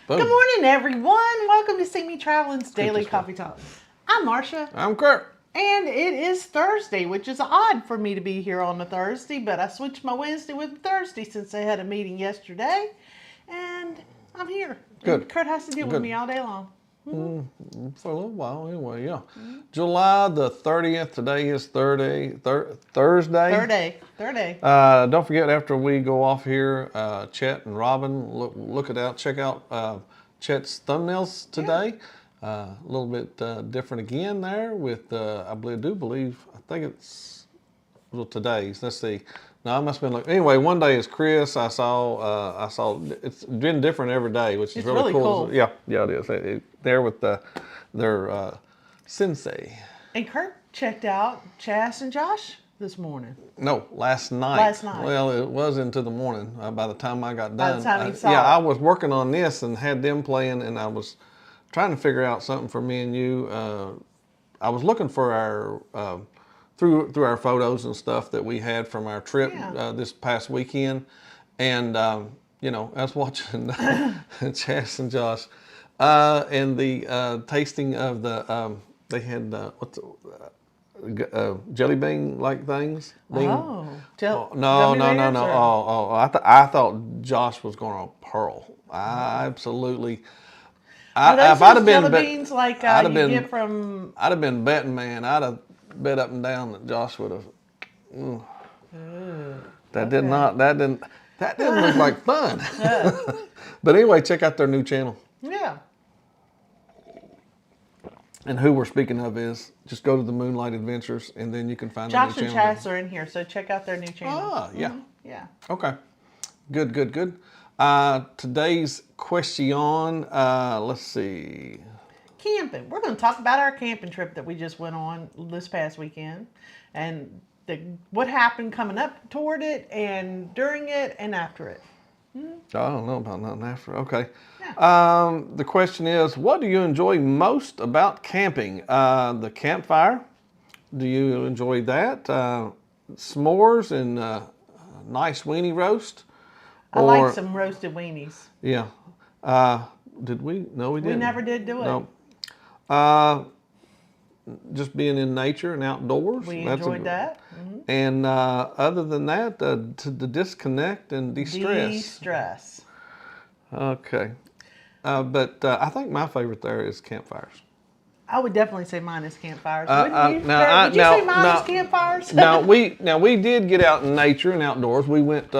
Boom. Good morning, everyone. Welcome to CME Traveling's Daily Coffee Talk. I'm Marsha. I'm Curt. And it is Thursday, which is odd for me to be here on a Thursday, but I switched my Wednesday with Thursday since I had a meeting yesterday. And I'm here. Good. And Curt has to deal with me all day long. For a little while, anyway, yeah. July the 30th. Today is Thursday. Thursday. Don't forget, after we go off here, Chet and Robin, look it out. Check out Chet's thumbnails today. A little bit different again there with, I think it's today's. Let's see. No, I must have been looking. Anyway, one day is Chris. I saw it's been different every day, which is really cool. Yeah, it is. There with their sensei. And Curt checked out Chas and Josh this morning. No, last night. Well, it was into the morning by the time I got done. By the time you saw yeah, it. I was working on this and had them playing, and I was trying to figure out something for me and you. I was looking for our through our photos and stuff that we had from our trip this past weekend, and you know, I was watching Chas and Josh and the tasting of the they had jelly bean like things. No. I thought Josh was going to pearl. I absolutely. Are those if I'd have been jelly beans like you get from? I'd have been betting man. I'd have bet up and down that Josh would have. That didn't look like fun. But anyway, check out their new channel. Yeah. And who we're speaking of is just go to the Moonlight Adventures, and then you can find their new Josh channel. and Chas are in here, so check out their new channel. Ah, yeah. Yeah. Okay. Good. Today's question, let's see. Camping. We're going to talk about our camping trip that we just went on this past weekend, and what happened coming up toward it, and during it, and after it. I don't know about nothing after. Okay. Yeah. The question is, what do you enjoy most about camping? The campfire. Do you enjoy that? S'mores and nice weenie roast? I like some roasted weenies. Yeah. Did we? No, we didn't. We never did do it. No. Just being in nature and outdoors. We enjoyed that. And other than that, to disconnect and de-stress. De-stress. Okay. But I think my favorite there is campfires. I would definitely say mine is campfires. Would you say mine is campfires? Now we did get out in nature and outdoors. We went.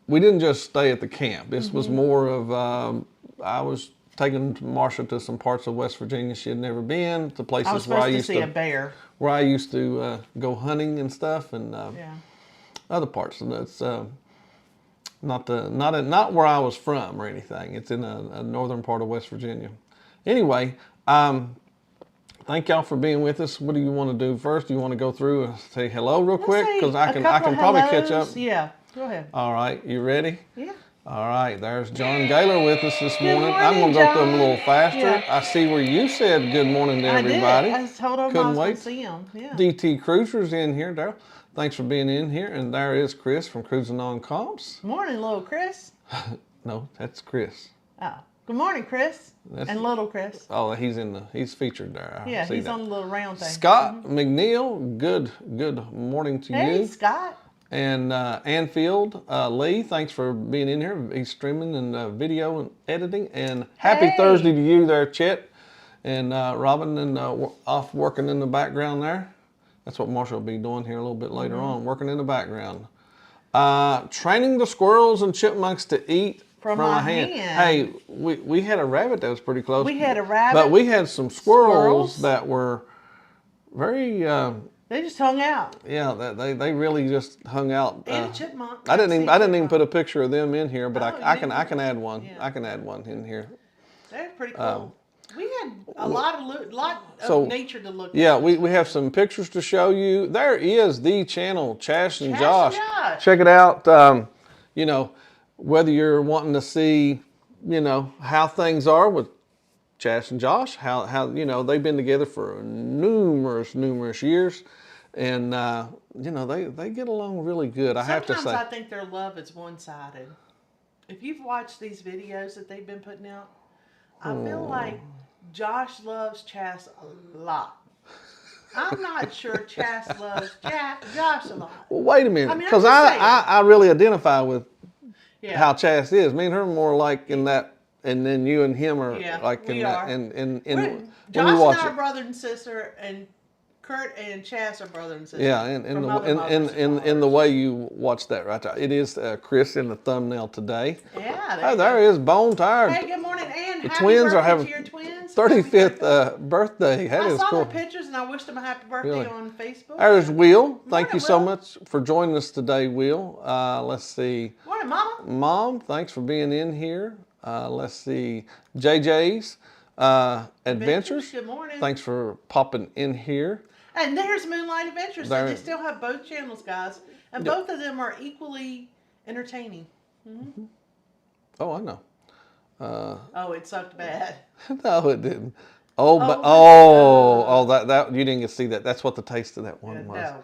We didn't just stay at the camp. This was more of I was taking Marsha to some parts of West Virginia she had never been, to places where I used to see a bear. Where I used to go hunting and stuff, and other parts. And it's not where I was from or anything. It's in a northern part of West Virginia. Anyway, thank y'all for being with us. What do you want to do first? Do you want to go through and say hello real quick? Because I can probably catch up. Yeah, go ahead. All right, you ready? Yeah. All right, there's John Gaylor with us this morning. Morning, I'm going to go through them a little John. faster. Yeah. I see where you said good morning to everybody. I told him Couldn't I was going wait. to see him. Yeah. DT Cruiser's in here, Daryl. Thanks for being in here. And there is Chris from Cruising on Comps. Morning, little Chris. No, that's Chris. Oh, good morning, Chris. And little Chris. Oh, he's featured there. Yeah, he's on the little round thing. Scott McNeil, good morning to you. Hey, Scott. And Anfield Lee, thanks for being in here. He's streaming and video and editing. And happy Thursday to you there, Chet. And Robin and off working in the background there. That's what Marsha will be doing here a little bit later on, working in the background. Training the squirrels and chipmunks to eat from a hand. Hey, we had a rabbit that was pretty close. We had a rabbit. But we had some squirrels that were very... they just hung out. Yeah, they really just hung out. And a chipmunk. I didn't even put a picture of them in here, but I can add one. Yeah. I can add one in here. They're pretty cool. We had a lot of nature to look at. Yeah, we have some pictures to show you. There is the channel, Chas and Josh. Check it out. You know, whether you're wanting to see, you know, how things are with Chas and Josh, how you know, they've been together for numerous years, and you know, they get along really good. I have to say. Sometimes I think their love is one-sided. if you've watched these videos that they've been putting out, I feel like Josh loves Chas a lot. I'm not sure Chas loves Josh a lot. Well, wait a minute, I'm because just saying. I really identify with Yeah. how Chas is. Me and her are more like in that, and then you and him are Yeah, like in we that, are. in when Josh you watch and I are it. brother and sister, and Curt and Chas are brother and sister. Yeah, and from other mothers in the way you watch that right there, it is Chris in the thumbnail today. Yeah, Oh, there is Bone Tired. Hey, good morning, and The happy twins birthday are having to your twins. 35th birthday. That I is saw cool. the pictures and I wished them a happy birthday Really? on Facebook. There's Will. Thank Morning, you so Will. much for joining us today, Will. Let's see. Morning, Mama. Mom, thanks for being in here. Let's see. JJ's Adventures. Good morning. Thanks for popping in here. And there's Moonlight Adventures. So There- they still have both channels, guys, and Yep. both of them are equally entertaining. Oh, I know. Oh, it sucked bad. No, it didn't. Oh, but Oh, that you didn't get to see that. That's what the taste of that one was. No.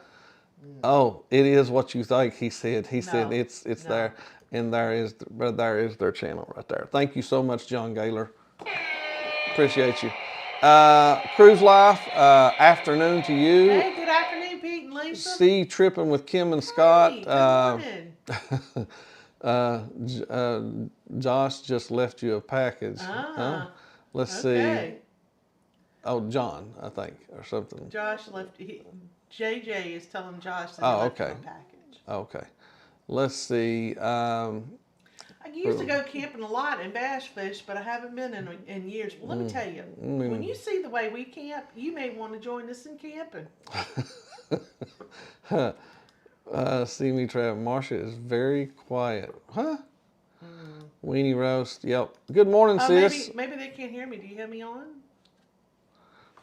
Oh, it is what you think. He said. He said No. it's No. there, and there is their channel right there. Thank you so much, John Gaylor. Appreciate you. Cruise Life. Afternoon to you. Hey, good afternoon, Pete and Lisa. See tripping with Kim and Scott. Hey, good morning. Josh just left you a package. Ah, Let's okay. see. Oh, John, I think, or something. Josh left. JJ is telling Josh that Oh, he left okay. him a package. Okay. Let's see. I used to go camping a lot and bass fish, but I haven't been in years. Well, let me tell you, when you see the way we camp, you may want to join us in camping. See me, Trav. Marsha is very quiet. Huh? Weenie roast. Yep. Good morning, Oh, sis. maybe they can't hear me. Do you have me on?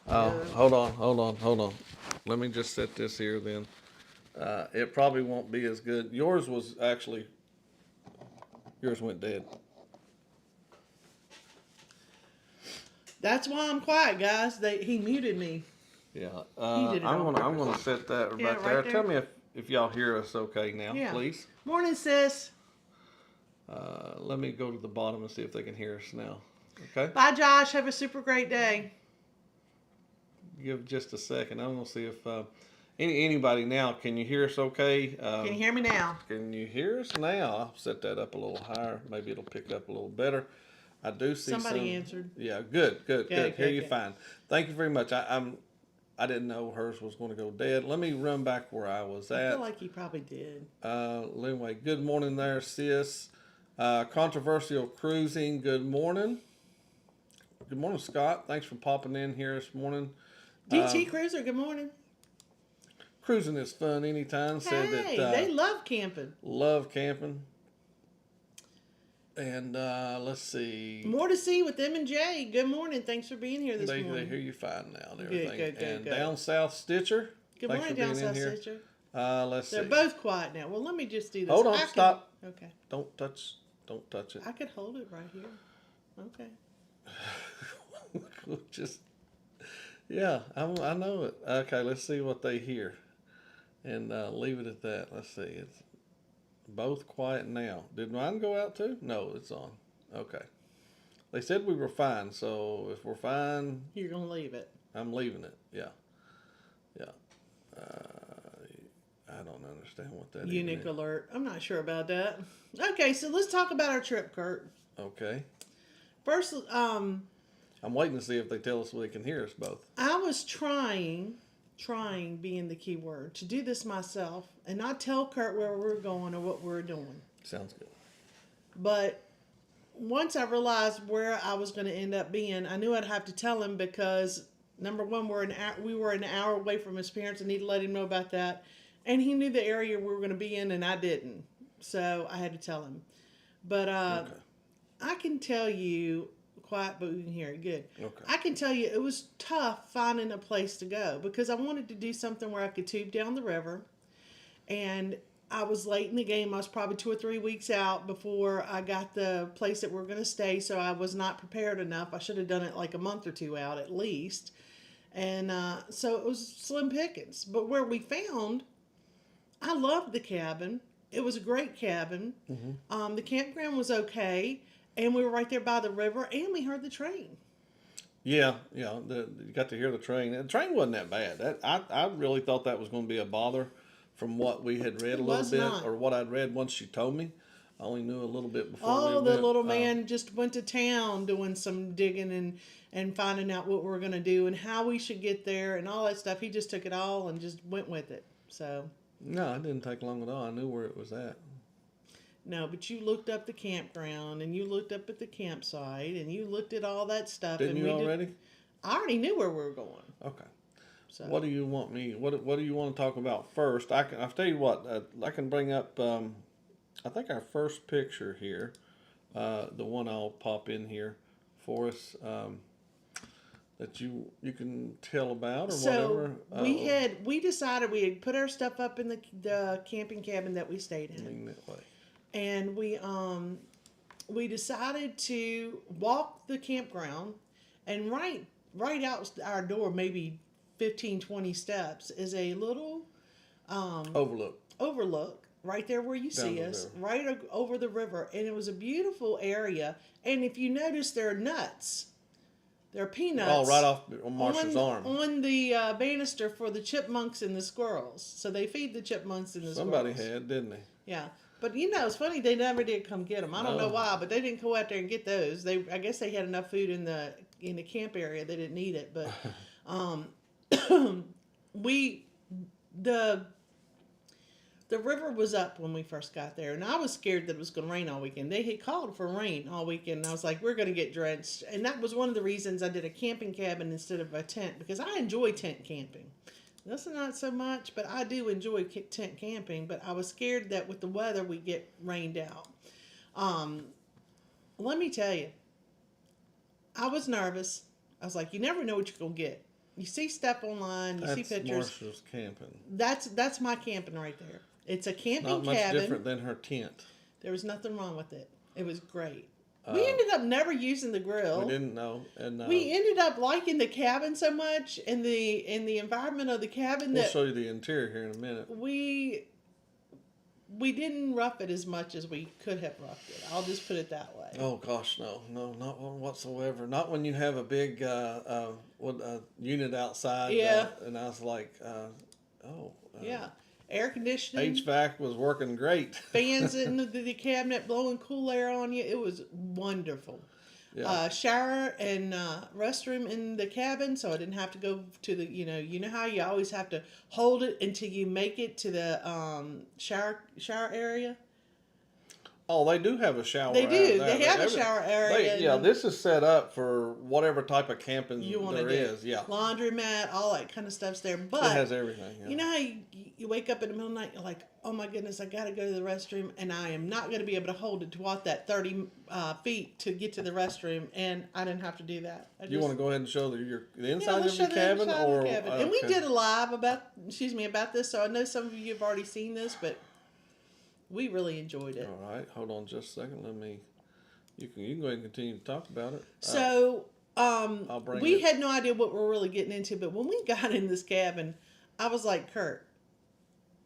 Oh, hold on. Let me just set this here then. It probably won't be as good. Yours went dead. That's why I'm quiet, guys. He muted me. Yeah. He did it I'm on gonna set that Yeah, right right there. there. Tell me if y'all hear us okay now, Yeah. please. Morning, sis. Let me go to the bottom and see if they can hear us now. Okay. Bye, Josh. Have a super great day. Give just a second. I'm gonna see if anybody now. Can you hear us okay? Can you hear me now? Can you hear us now? I'll set that up a little higher. Maybe it'll pick up a little better. I do see Somebody answered. Yeah, good. Hear you good. fine. Thank you very much. I didn't know hers was going to go dead. Let me run back where I was I at. feel like he probably did. Anyway, good morning there, sis. Controversial cruising. Good morning. Good morning, Scott. Thanks for popping in here this morning. DT Cruiser, good morning. Cruising is fun anytime. Said Hey, that they love camping. love camping. And let's see. More to see with them and Jay. Good morning. Thanks for being here this They morning. hear you fine now and everything. Good. And Down South Stitcher. Good thanks morning, for Down being in South here. Stitcher. Let's They're see. both quiet now. Well, let me just do this. Hold on, stop. Okay. Don't touch it. I could hold it right here. Okay. Just, yeah, I know it. Okay, let's see what they hear. And leave it at that. Let's see. It's both quiet now. Did mine go out too? No, it's on. Okay. They said we were fine, so if we're fine, You're going to leave it. I'm leaving it. Yeah. I don't understand what that Unique is. alert. I'm not sure about that. Okay, so let's talk about our trip, Curt. Okay. First, I'm waiting to see if they tell us they can hear us both. I was trying being the key word, to do this myself and not tell Curt where we're going or what we're doing. Sounds good. But once I realized where I was going to end up being, I knew I'd have to tell him because, number one, we were an hour away from his parents. I need to let him know about that. And he knew the area we were going to be in, and I didn't. So I had to tell him. But Okay. I can tell you, quiet, but we can hear it good. Okay. I can tell you it was tough finding a place to go because I wanted to do something where I could tube down the river. And I was late in the game. I was probably 2 or 3 weeks out before I got the place that we're going to stay. So I was not prepared enough. I should have done it like a month or two out at least. And so it was slim pickings. But where we found, I loved the cabin. it was a great cabin. The campground was okay, and we were right there by the river, and we heard the train. Yeah, yeah. You got to hear the train. The train wasn't that bad. I really thought that was going to be a bother from what we had read It a little was bit, not. or what I'd read once she told me. I only knew a little bit before we Oh, the went. little man just went to town doing some digging and finding out what we're going to do and how we should get there and all that stuff. He just took it all and just went with it. So, No, it didn't take long at all. I knew where it was at. no, but you looked up the campground and you looked up at the campsite and you looked at all that stuff. Didn't and you we already? I already knew where we were going. Okay. So, What do you want me? What do you want to talk about first? I'll tell you what. I can bring up. I think our first picture here, the one I'll pop in here for us, that you can tell about or so whatever. we decided we had put our stuff up in the camping cabin that we stayed in. Lean that way. And we decided to walk the campground, and right out our door, maybe 15, 20 steps, is a little overlook right there where you Down see the us, river. right over the river. And it was a beautiful area. And if you notice, there are nuts. There are peanuts. Oh, right off on Marsha's arm. On the banister for the chipmunks and the squirrels. So they feed the chipmunks and the Somebody squirrels. had, didn't they? Yeah. But it's funny, they never did come get them. I don't know No. why, but they didn't go out there and get those. I guess they had enough food in the camp area. They didn't need it, but we the river was up when we first got there, and I was scared that it was going to rain all weekend. They had called for rain all weekend, and I was like, we're going to get drenched. And that was one of the reasons I did a camping cabin instead of a tent, because I enjoy tent camping. This is not so much, but I do enjoy tent camping. But I was scared that with the weather we'd get rained out. Let me tell you, I was nervous. I was like, you never know what you're going to get. You see stuff online, you see pictures. Marsha's camping. That's my camping right there. It's a camping Not much cabin. different than her tent. There was nothing wrong with it. It was great. We ended up never using the grill. We didn't know, and We ended up liking the cabin so much and the environment of the cabin we'll that show you the interior here in a minute. we didn't rough it as much as we could have roughed it. I'll just put it that way. Oh gosh, no, not one whatsoever. Not when you have a big unit outside. Yeah. And I was like, Yeah. Air conditioning. HVAC was working great. Fans in the cabinet blowing cool air on you. It was wonderful. Yeah. Shower and restroom in the cabin, so I didn't have to go to the you know how you always have to hold it until you make it to the shower area. Oh, they do have a shower. They do. There. They have a shower area. This is set up for whatever type of camping You want there to do is. Yeah. laundromat, all that kind of stuff's there. But It has everything. Yeah. you know how you wake up in the middle of the night, you're like, oh my goodness, I got to go to the restroom, and I am not going to be able to hold it to walk that 30 feet to get to the restroom, and I didn't have to do that. You want to go ahead and show the inside we'll of show your the cabin, inside of or the cabin. And we did a live about this, so I know some of you have already seen this, but we really enjoyed it. All right, hold on just a second. You can go ahead and continue to talk about it. So we it. had no idea what we're really getting into, but when we got in this cabin, I was like, Curt,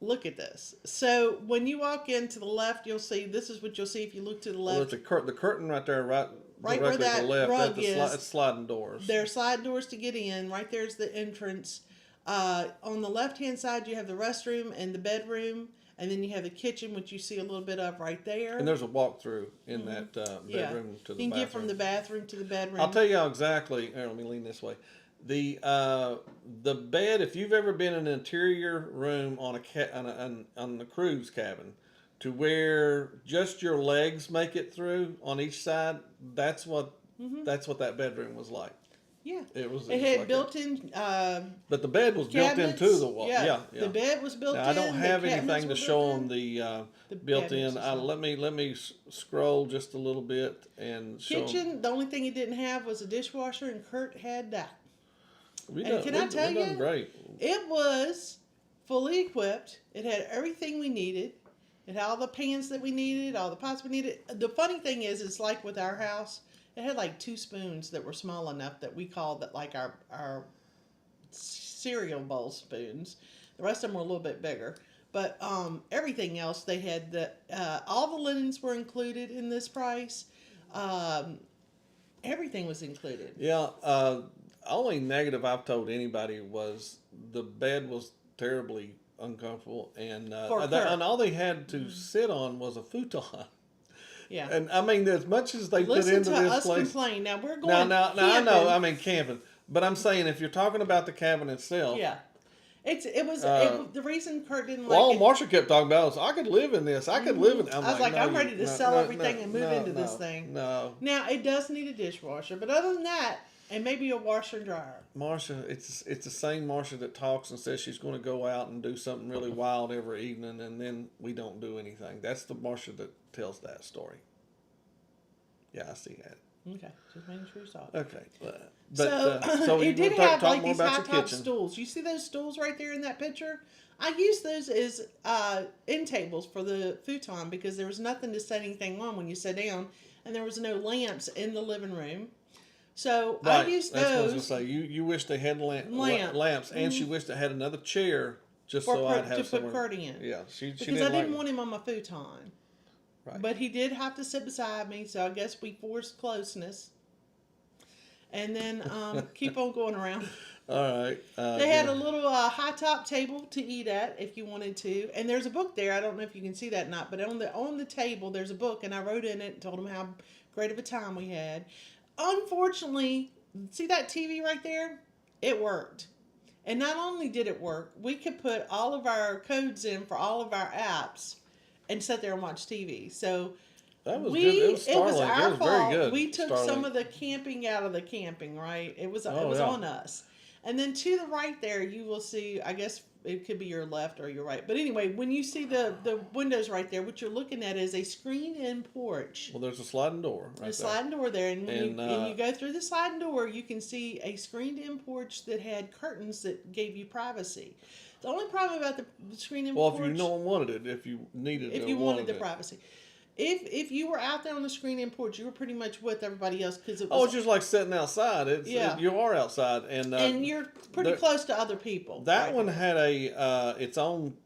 look at this. So when you walk in to the left, you'll see, this is what you'll see if you look to the left. Well, the curtain right there, right Right directly where to the that left. rug It's sliding doors. There are slide doors to get in. Right there's the entrance. On the left-hand side, you have the restroom and the bedroom. And then you have the kitchen, which you see a little bit of right there. And there's a walkthrough in that bedroom to the bathroom. You can get from the bathroom to the bedroom. I'll tell you how exactly. Here, let me lean this way. The bed, if you've ever been in an interior room on on the cruise cabin, to where just your legs make it through on each side, that's what that bedroom was like. Yeah. It was. It had like built-in. But the bed was built into the wall. Yeah. The bed was built in. Now, I don't have the anything to show on the built-in. cabinets Let me scroll just a little bit and show. Kitchen. The only thing it didn't have was a dishwasher, and Curt had that. We've I tell you, done great. It was fully equipped. It had everything we needed. It had all the pans that we needed, all the pots we needed. The funny thing is, it's like with our house. It had like 2 spoons that were small enough that we called that like our cereal bowl spoons. The rest of them were a little bit bigger. But everything else they had all the linens were included in this price. Um, Everything was included. Yeah. Only negative I've told anybody was the bed was terribly uncomfortable, and For Kurt. and all they had to sit on was a futon. Yeah. And I mean, as much as they Listen put into to this us place, complain. Now we're now, going now, I know, camping. I mean camping, but I'm saying if you're talking about the cabin itself, Yeah. It was the reason Kurt didn't well, all like it. Marsha kept talking about was I could live in this, I could live in. I was like, no, I'm you- ready to no, sell no, everything no, and move no, into no, this thing. No, Now it does need a dishwasher, but other than that, and maybe a washer and dryer. Marsha, it's the same Marsha that talks and says she's going to go out and do something really wild every evening, and then we don't do anything. That's the Marsha that tells that story. Yeah, I see that. Okay, just making sure you saw it. Okay, So you it did wanna have talk like more these about high your top kitchen. stools. You see those stools right there in that picture? I used those as end tables for the futon because there was nothing to set anything on when you sat down, and there was no lamps in the living room. So Right, I used that's what I was those gonna say. You wish they had Lamp. lamps, and she wished they had another chair just for so I'd have to put somewhere. Kurt in. Yeah, she Because didn't I didn't like. want him on my futon. Right. But he did have to sit beside me, so I guess we forced closeness. And then keep on going around. All right. They had a little high top table to eat at if you wanted to, and there's a book there. I don't know if you can see that or not, but on the table there's a book, and I wrote in it and told them how great of a time we had. Unfortunately, see that TV right there? It worked, and not only did it work, we could put all of our codes in for all of our apps, and sit there and watch TV. So. That was We good. It was it was Starlink. our It was very fault. good. We took Starlink. some of the camping out of the camping, right? It was Oh, yeah. on us. And then to the right there, you will see. I guess it could be your left or your right. But anyway, when you see the windows right there, what you're looking at is a screen-in porch. Well, there's a sliding door right There's a there. sliding door there, and when And, you go through the sliding door, you can see a screened-in porch that had curtains that gave you privacy. The only problem about the screen-in Well, porch, if you no one wanted it, if you needed it, if or you wanted the it. privacy. If you were out there on the screen-in porch, you were pretty much with everybody else because it was. Oh, it's just like sitting outside. You are outside, and you're pretty close to other people. That right one there. had its own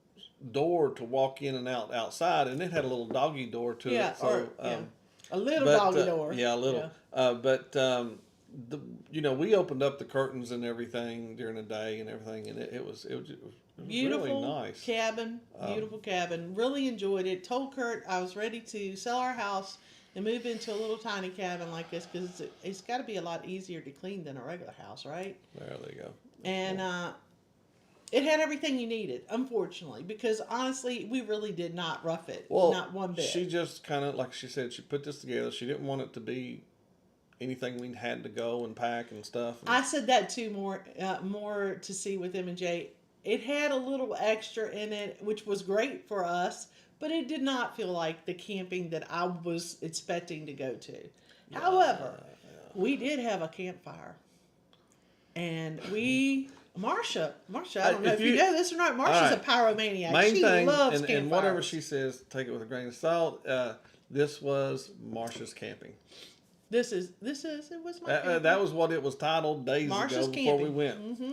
door to walk in and out outside, and it had a little doggy door to Yeah, it. So, or a little doggy door. Yeah, a little. Yeah. We opened up the curtains and everything during the day and everything, and it was Beautiful really nice. cabin, beautiful cabin. Really enjoyed it. Told Kurt I was ready to sell our house and move into a little tiny cabin like this because it's got to be a lot easier to clean than a regular house, right? There you go. And it had everything you needed, unfortunately, because honestly, we really did not rough it, not one bit. She just kind of, like she said, she put this together. She didn't want it to be anything we had to go and pack and stuff. I said that too, more to see with M&J. It had a little extra in it, which was great for us, but it did not feel like the camping that I was expecting to go to. Yeah, however, we did have a campfire, and Marsha, I don't know if you know this or not. Marsha's a pyromaniac. She loves campfires. And whatever she says, take it with a grain of salt. This was Marsha's camping. It was my camping. That was what it was titled days Marsha's ago before camping. we went. Mm-hmm.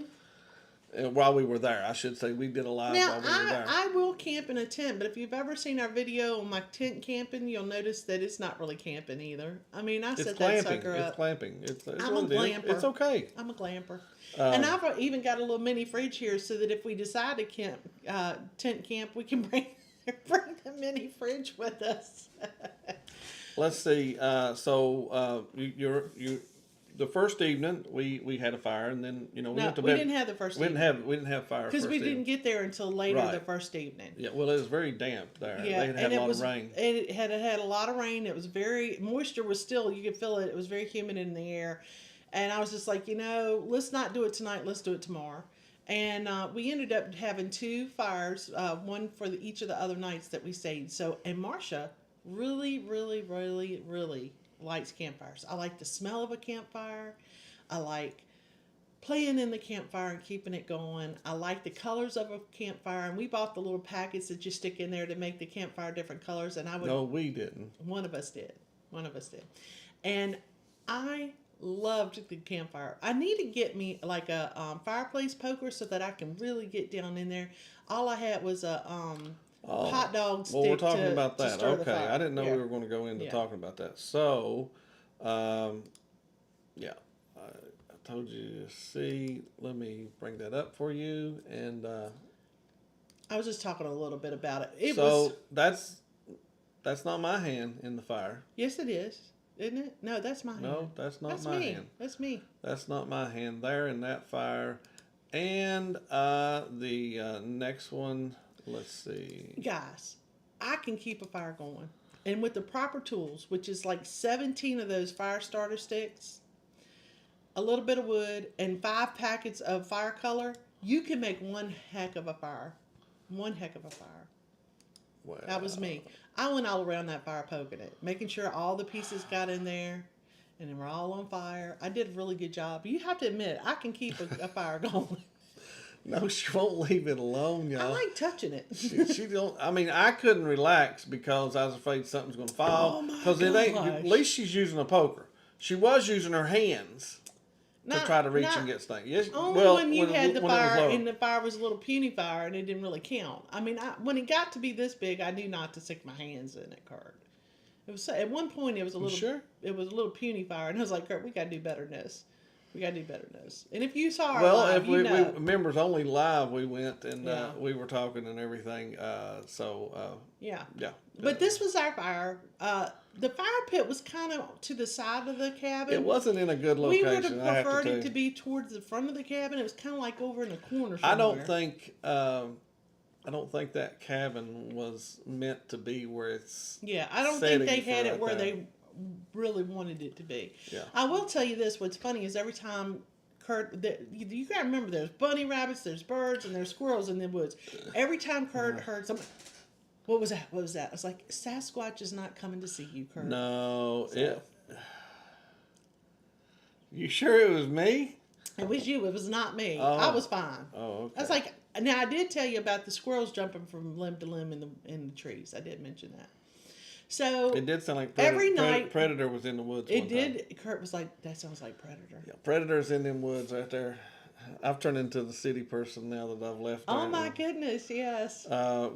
While we were there, I should say we did a live while we were there. I will camp in a tent, but if you've ever seen our video on my tent camping, you'll notice that it's not really camping either. I mean, I set that sucker up. It's clamping. It's I'm a glamper. It's okay. I'm a glamper. And I've even got a little mini fridge here so that if we decide to tent camp, we can bring the mini fridge with us. Let's see. The first evening we had a fire, and then we went to bed. We didn't have the first evening. We didn't have fire because we didn't get there until later Right. the first evening. Yeah, well, it was very damp there. Yeah, they had a lot of rain. It had a lot of rain. It was moisture was still, you could feel it. It was very humid in the air, and I was just like, let's not do it tonight. Let's do it tomorrow. And we ended up having 2 fires, one for each of the other nights that we stayed. So, and Marsha really, really, really, really likes campfires. I like the smell of a campfire. I like playing in the campfire and keeping it going. I like the colors of a campfire, and we bought the little packets that you stick in there to make the campfire different colors. And No, we didn't. One of us did. And I Loved the campfire. I need to get me like a fireplace poker so that I can really get down in there. All I had was a Oh, hot dog well, we're stick talking about to that. stir the Okay, I fire. didn't know Yeah, we were going to go into yeah. talking about that. So, um, yeah, I told you to see. Let me bring that up for you. And I was just talking a little bit about it. It was so that's not my hand in the fire. yes, it is, isn't it? No, that's my No, hand. that's not That's my me. hand. That's me. That's not my hand there in that fire. And the next one, let's see. Guys, I can keep a fire going, and with the proper tools, which is like 17 of those fire starter sticks, a little bit of wood, and 5 packets of fire color, you can make one heck of a fire. One heck of a fire. Well, That was me. I went all around that fire poking it, making sure all the pieces got in there and they were all on fire. I did a really good job. You have to admit, I can keep a fire going. no, she won't leave it alone, I y'all. like touching it. She don't. I mean, I couldn't relax because I was afraid something's going to fall. Oh my Because it ain't. gosh. At least she's using a poker. She was using her hands to try to reach and get stuff. Yes. Only Well, when you had the when it was fire low. and the fire was a little puny fire and it didn't really count. I mean, when it got to be this big, I knew not to stick my hands in it, Curt. It was at one point it was a little sure? it was a little puny fire, and I was like, Curt, we gotta do better than this. We gotta do better than this. And if you saw our Well, live, if you know. we members only live, we went and Yeah. we were talking and everything. Yeah. Yeah. But this was our fire. The fire pit was kind of to the side of the cabin. It wasn't in a good We location. would have I have preferred to it to be towards the front of the cabin. It was kind of like over in a corner somewhere. I don't think that cabin was meant to be where it's. Yeah, I don't think they setting had for it where that. they really wanted it to be. Yeah. I will tell you this: what's funny is every time Curt, you got to remember, there's bunny rabbits, there's birds, and there's squirrels in the woods. Every time Curt heard something, what was that? What was that? I was like, Sasquatch is not coming to see you, Curt. No, So- You sure it was me? It was you. It was not me. Oh. I was fine. Oh, okay. I was like, now I did tell you about the squirrels jumping from limb to limb in the trees. I did mention that. So It did sound like every night Predator was in the woods. it one did. Time. Kurt was like, that sounds like Predator. Yeah, Predator's in them woods right there. I've turned into the city person now that I've left. Oh there. my goodness, yes. All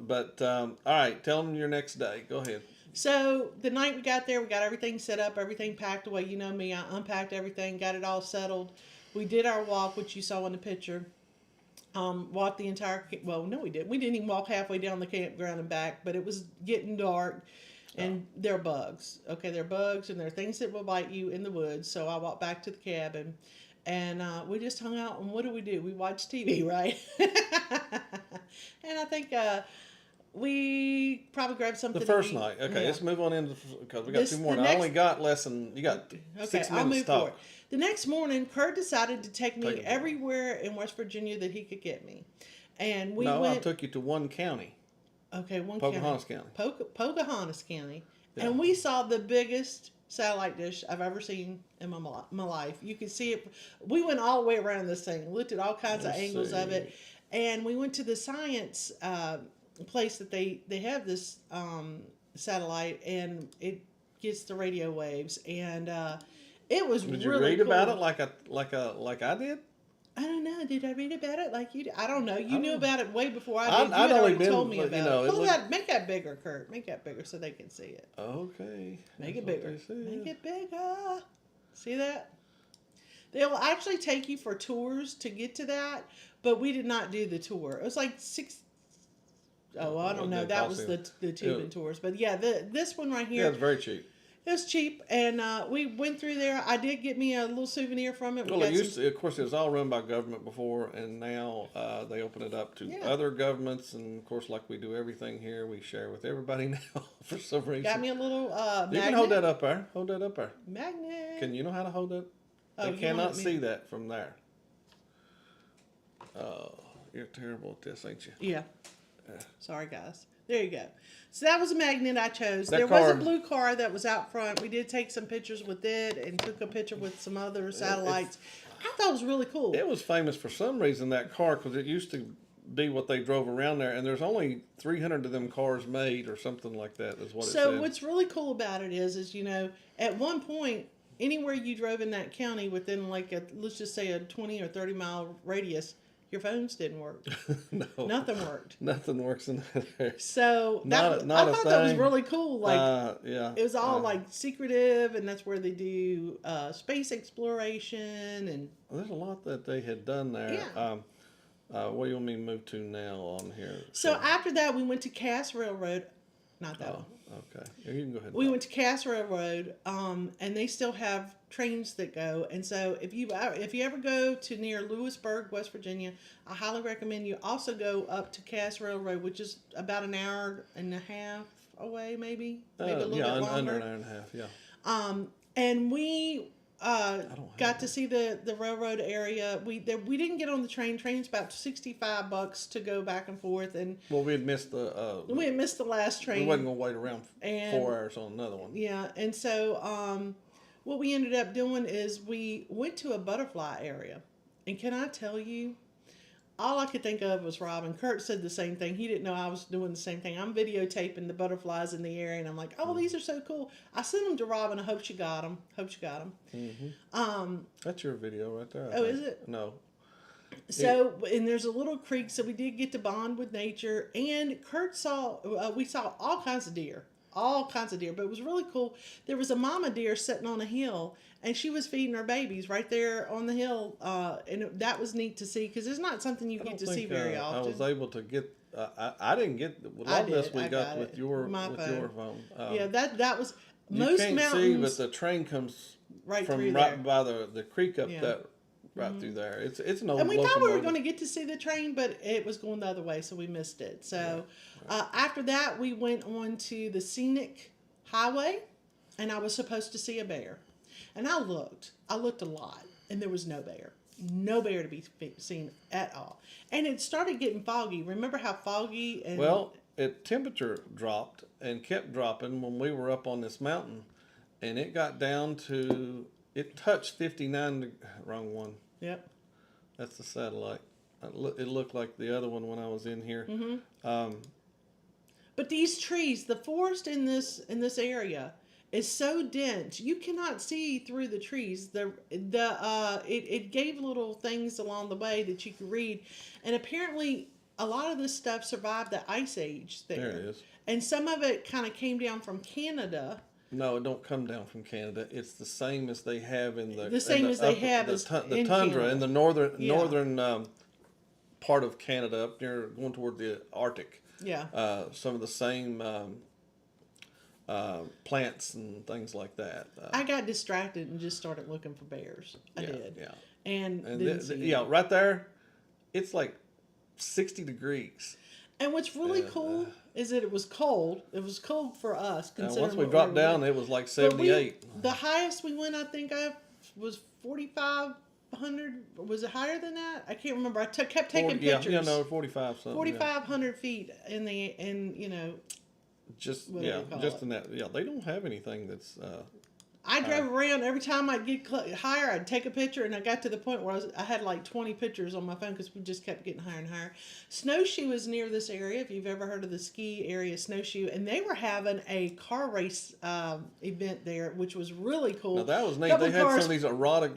right, tell them your next day. Go ahead. So the night we got there, we got everything set up, everything packed away. You know me, I unpacked everything, got it all settled. We did our walk, which you saw in the picture. Walked the entire. Well, no, we didn't. We didn't even walk halfway down the campground and back. But it was getting dark, and there are bugs. Okay, there are bugs, and there are things that will bite you in the woods. So I walked back to the cabin, and we just hung out. And what do? We watched TV, right? And I think we probably grabbed something. The first to eat. night. Okay, Yeah. let's move on into because we got This- two more. the And I next- only got less than you got Okay, 6 I'll minutes move to talk. forward. The next morning, Curt decided to take me Take it. everywhere in West Virginia that he could get me, and we No, went. I took you to one county, Okay, one Pocahontas county. County. Pocahontas County. Yeah. And we saw the biggest satellite dish I've ever seen in my life. You could see it. We went all the way around this thing, looked at all kinds of Let's angles of see. it. And we went to the science place that they have this satellite, and it gets the radio waves. And it was Did you really read about cool. it like I did? I don't know. Did I read about it like you did? I don't know. You knew don't- about it way before I I'd- did. You I'd had only already been, told me you about know, it. it Pull looked- that, make that bigger, Curt. Make that bigger so they can see it. Okay. Make That's it what bigger. they said. Make it bigger. See that? They'll actually take you for tours to get to that, but we did not do the tour. It was like 6. Oh, I don't What know. did it That cost was you? the tubing Yeah. tours. But yeah, this one right Yeah, here, it's very cheap. it was cheap, and we went through there. I did get me a little souvenir from it. We Well, it got used some- to, of course, it was all run by government before, and now they open it up to Yeah. other governments. And of course, like we do everything here, we share with everybody now for some reason. got me a little magnet. You can hold that up there. Hold that up there. Magnet. Can you know how to hold that? Oh, They you cannot wanted me- see that from there. Oh, you're terrible at this, ain't you? Yeah. Sorry, guys. There you go. So that was a magnet I chose. That There was a car- blue car that was out front. We did take some pictures with it and took a picture with some other satellites. I thought it was really cool. It was famous for some reason, that car, because it used to be what they drove around there, and there's only 300 of them cars made or something like that is what it So said. what's really cool about it is you know, at one point anywhere you drove in that county within like let's just say a 20 or 30 mile radius, your phones didn't work. No, Nothing worked. nothing works in that area. So Not I a thought that was thing. really cool. Like Yeah, it was all like secretive, and that's where they do space exploration and there's a lot that they had done there. Yeah. What do you want me to move to now on here? So after that, we went to Cass Railroad. Not that one. Okay. Yeah, you can go ahead. We went to Cass Railroad, and they still have trains that go. And so if you ever go to near Lewisburg, West Virginia, I highly recommend you also go up to Cass Railroad, which is about an hour and a half away, maybe a little bit longer. Under an hour and a half. Yeah. And we got to see the railroad area. We didn't get on the train. Train's about $65 to go back and forth, and Well, we had missed the. we had missed the last train. We wasn't gonna wait around And- 4 hours on another one. Yeah, and so what we ended up doing is we went to a butterfly area, and can I tell you, all I could think of was Robin. Curt said the same thing. He didn't know I was doing the same thing. I'm videotaping the butterflies in the area, and I'm like, oh, these are so cool. I sent them to Robin. I hope she got them. That's your video right there. I Oh, think. is it? No. So, and there's a little creek, so we did get to bond with nature. And Curt we saw all kinds of deer, but it was really cool. There was a mama deer sitting on a hill, and she was feeding her babies right there on the hill. That was neat to see because it's not something you get to see very often. I was able to get. I didn't get a lot of this we got with your phone. Yeah, that was You most can't mountains. see, but the train comes Right from through right there. by the creek up Yeah. that right through there. It's an old And we thought we were locomotive. going to get to see the train, but it was going the other way, so we missed it. So after that, we went on to the scenic highway, and I was supposed to see a bear. And I looked a lot, and there was no bear to be seen at all. And it started getting foggy. Remember how foggy and Well, temperature dropped and kept dropping when we were up on this mountain, and it got down to it touched 59. Wrong one. Yep. That's the satellite. It looked like the other one when I was in here. But these trees, the forest in this area is so dense you cannot see through the trees. It gave little things along the way that you could read, and apparently a lot of this stuff survived the ice age there. There it is. And some of it kind of came down from Canada. No, it don't come down from Canada. It's the same as they have in the The same as they have the as tundra in Canada. in the northern part of Canada up near going toward the Arctic. Yeah. Some of the same plants and things like that. I got distracted and just started looking for bears. I did. Yeah. And And didn't see yeah, any. right there, it's like 60 degrees. And what's really cool is that it was cold. It was cold for us. And Considering once we what dropped were down, doing. it was like But 78. the highest we went, I think, was 4,500. Was it higher than that? I can't remember. I kept taking pictures. Yeah, no, 45 something. 4,500 feet Just what do they call just it? in that. Yeah, they don't have anything that's. I drove around every time I'd get higher. I'd take a picture, and I got to the point where I had like 20 pictures on my phone because we just kept getting higher and higher. Snowshoe is near this area. If you've ever heard of the ski area, Snowshoe, and they were having a car race event there, which was really cool. Now that was neat. Couple They had cars- some of these erotic,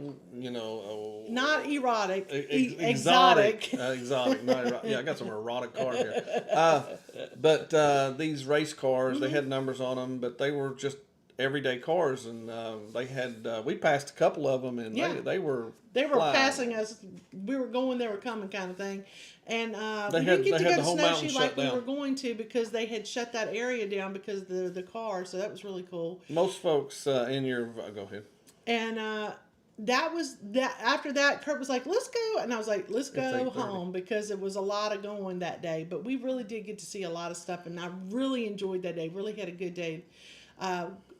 not erotic, exotic. exotic. Exotic. Not erotic. Yeah, I got some erotic cars here. But these race cars, they had numbers on them, but they were just everyday cars, and they had. We passed a couple of them, and Yeah. they were. They were flying. passing us. We were going, they were coming, kind of thing. And we They didn't get to had go the to whole mountain Snowshoe like shut we down. were going to because they had shut that area down because of the car. So that was really cool. Most folks in your go ahead. And that was that. After that, Curt was like, "Let's go," and I was like, "Let's go 8:30. home," because it was a lot of going that day. But we really did get to see a lot of stuff, and I really enjoyed that day. Really had a good day.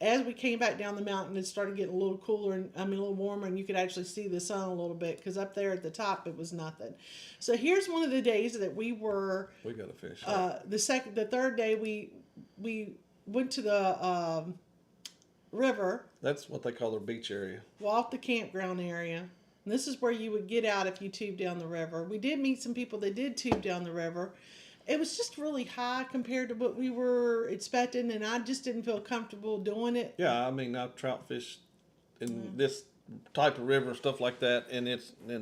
As we came back down the mountain, it started getting a little cooler and a little warmer, and you could actually see the sun a little bit because up there at the top it was nothing. So here's one of the days that we were. We got to finish. The third day we went to the river. That's what they call their beach area. Walked the campground area. And this is where you would get out if you tubed down the river. We did meet some people that did tube down the river. It was just really high compared to what we were expecting, and I just didn't feel comfortable doing it. Yeah, I mean, I've trout fished in this type of river and stuff like that, and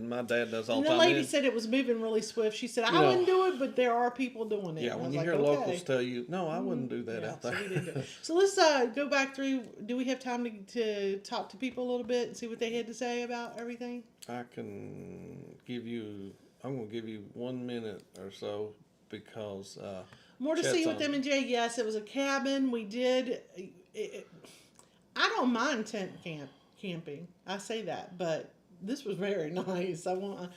my dad does all And the the time. lady said it was moving really swift. She said, I know, wouldn't do it, but there are people doing it. Yeah, And I when was you like, hear okay. locals tell you, no, I wouldn't do that out there. So, we didn't do it. So let's go back through. Do we have time to talk to people a little bit and see what they had to say about everything? I'm going to give you 1 minute or so because More to see with them and Jay. Yes, it was a cabin. We did. I don't mind tent camping. I say that, but this was very nice. I want,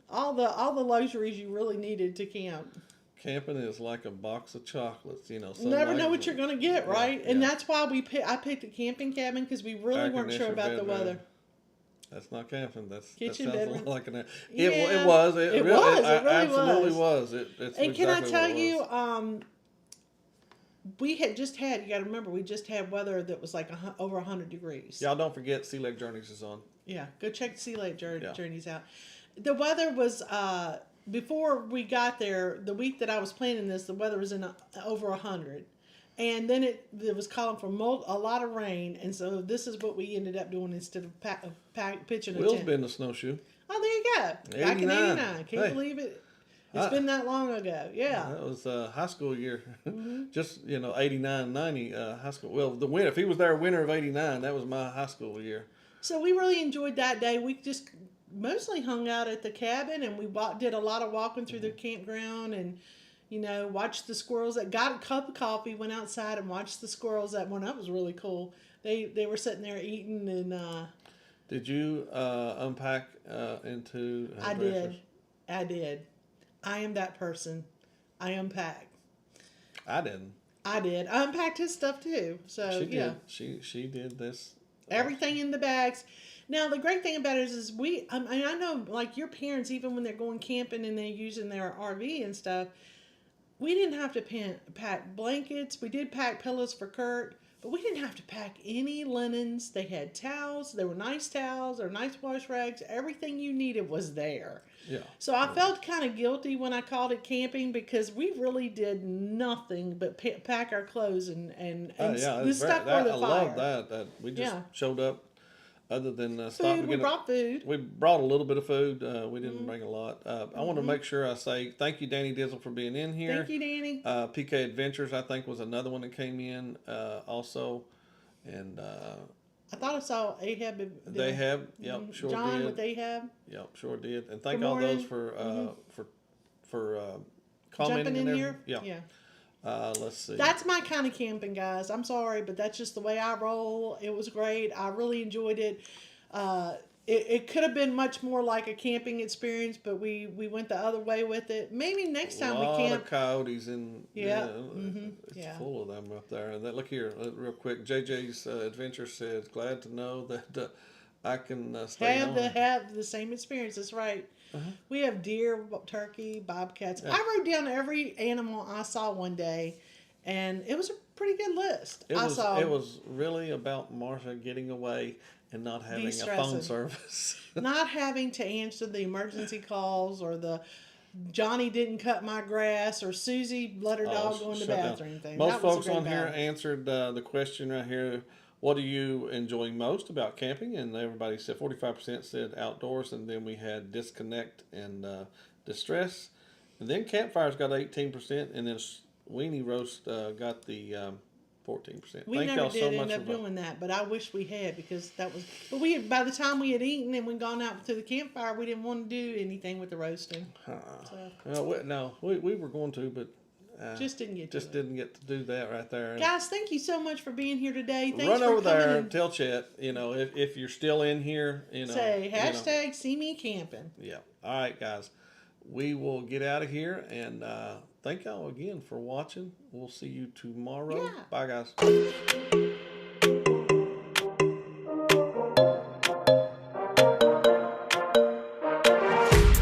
all the luxuries you really needed to camp. Camping is like a box of chocolates, You never know what you're gonna get, right? Yeah, and that's why I picked a camping cabin because we really weren't sure about the weather. That's not camping. That sounds bedroom. like an. Yeah, it was. It really absolutely was. It's and can exactly I tell what it you, was. we had just had. You got to remember, we just had weather that was like over 100 degrees. Y'all don't forget Sea Lake Journeys is on. Yeah, go check Sea Lake Journeys out. The weather was before we got there. The week that I was planning this, the weather was in over 100. And then it was calling for a lot of rain, and so this is what we ended up doing instead of pitching a Will's tent. been to snowshoe. Oh, there you go. Back in 89. Can't believe it. It's been that long ago. Yeah. That was high school year. Just, 89, 90 high school. Well, the winter, if he was there winter of 89, that was my high school year. So we really enjoyed that day. We just mostly hung out at the cabin, and we did a lot of walking through the campground and watched the squirrels. That got a cup of coffee, went outside and watched the squirrels. That was really cool. They were sitting there eating and. Did you unpack into? I did. I am that person. I unpack. I didn't. I did. I unpacked his stuff too. So she did. She did this. Everything in the bags. Now the great thing about it is I know like your parents, even when they're going camping and they're using their RV and stuff. We didn't have to pack blankets. We did pack pillows for Curt, but we didn't have to pack any linens. They had towels. They were nice towels. They were nice wash rags. Everything you needed was there. Yeah. So I felt kind of guilty when I called it camping because we really did nothing but pack our clothes and stuff for the fire. I love that we just showed up. Other than food, we brought food. We brought a little bit of food. We didn't bring a lot. I want to make sure I say thank you, Danny Dizzle, for being in here. Thank you, Danny. PK Adventures, I think, was another one that came in also. And I thought I saw Ahab. They have, yep, sure John did. with Ahab. Yep, sure did. And thank all those for commenting jumping in and here. Yeah. Let's see. That's my kind of camping, guys. I'm sorry, but that's just the way I roll. It was great. I really enjoyed it. It could have been much more like a camping experience, but we went the other way with it. Maybe next time we camp. A lot of coyotes and it's full of them up there. And look here, real quick. JJ's Adventure says, glad to know that I can stay on. Have the same experience. That's right. We have deer, turkey, bobcats. Yeah. I wrote down every animal I saw one day, and it was a pretty good list. It was really about Marsha getting away and not having a phone service. Not having to answer the emergency calls or the Johnny didn't cut my grass or Susie let her dog go in the bathroom thing. Most folks on here answered the question right here. What do you enjoy most about camping? And everybody said 45% said outdoors, and then we had disconnect and distress. And then campfires got 18%, and then weenie roast got the 14%. We never did end up doing that, but I wish we had because that was. But by the time we had eaten and we'd gone out to the campfire, we didn't want to do anything with the roasting. We were going to, but. Just didn't get to do that right there. Guys, thank you so much for being here today. Thanks run for over coming there and tell Chet, if you're still in here, say hashtag CME camping. Yeah. All right, guys. We will get out of here and thank y'all again for watching. We'll see you tomorrow. Yeah. Bye, guys.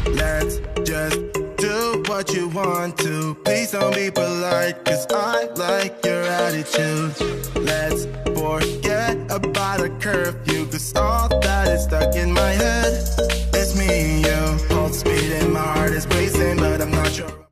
Let's just do what you want to. Please don't be polite, cause I like your attitude. Let's forget about a curfew, cause all that is stuck in my head. It's me and you, pulse speed and my heart is racing, but I'm not sure.